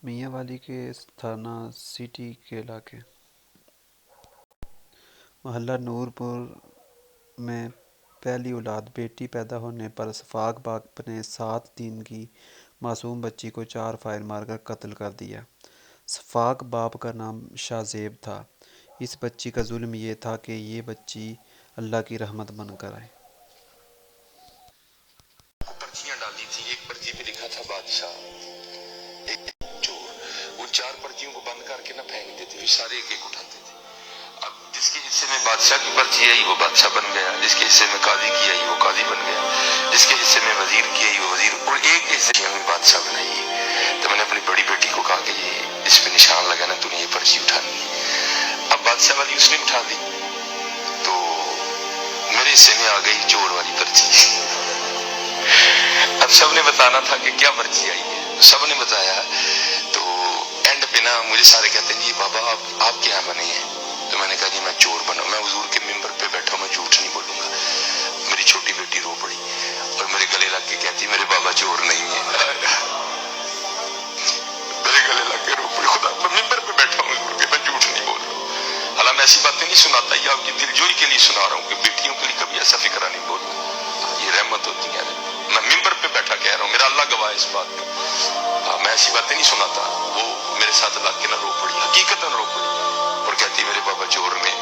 میاں والی کے تھانہ سٹی کے علاقے محلہ نور پور میں پہلی اولاد بیٹی پیدا ہونے پر اسفاق باپ نے 7 دن کی معصوم بچی کو 4 فائر مار کر قتل کر دیا۔ اسفاق باپ کا نام شاہ زیب تھا۔ اس بچی کا ظلم یہ تھا کہ یہ بچی اللہ کی رحمت بن کر آئے۔ پرچیاں ڈالی تھی، ایک پرچی پہ لکھا تھا بادشاہ، ایک چور۔ وہ 4 پرچیوں کو بند کر کے نہ پھینک دیتے، وہ سارے ایک ایک اٹھاتے تھے۔ اب جس کے حصے میں بادشاہ کی پرچی آئی وہ بادشاہ بن گیا، جس کے حصے میں قاضی کی آئی وہ قاضی بن گیا، جس کے حصے میں وزیر کی آئی وہ وزیر، اور ایک کے حصے میں بادشاہ بنائی۔ تو میں نے اپنی بڑی بیٹی کو کہا کہ یہ اس پہ نشان لگا نا، تو نے یہ پرچی اٹھانی ہے۔ اب بادشاہ والی اس نے اٹھا دی، تو میرے حصے میں آ گئی چور والی پرچی۔ اب سب نے بتانا تھا کہ کیا پرچی آئی ہے، سب نے بتایا۔ تو اینڈ پہ نا مجھے سارے کہتے ہیں جی بابا آپ کیا بنے ہیں؟ تو میں نے کہا جی میں چور بنا، میں حضور کے ممبر پہ بیٹھا ہوں، میں جھوٹ نہیں بولوں گا۔ میری چھوٹی بیٹی رو پڑی اور میرے گلے لگ کے کہتی میرے بابا چور نہیں ہے۔ میرے گلے لگ کے رو پڑی، خدا میں ممبر پہ بیٹھا ہوں حضور کے، میں جھوٹ نہیں بول رہا۔ حالانکہ میں ایسی باتیں نہیں سناتا، یہ آپ کی دل جوئی کے لیے سنا رہا ہوں کہ بیٹیوں کے لیے کبھی ایسا فکرہ نہیں بولتا، یہ رحمت ہوتی ہے۔ میں ممبر پہ بیٹھا کہہ رہا ہوں، میرا اللہ گواہ ہے اس بات کا، میں ایسی باتیں نہیں سناتا۔ وہ میرے ساتھ لگ کے نہ رو پڑی، حقیقتاً رو پڑی، اور کہتی میرے بابا چور میں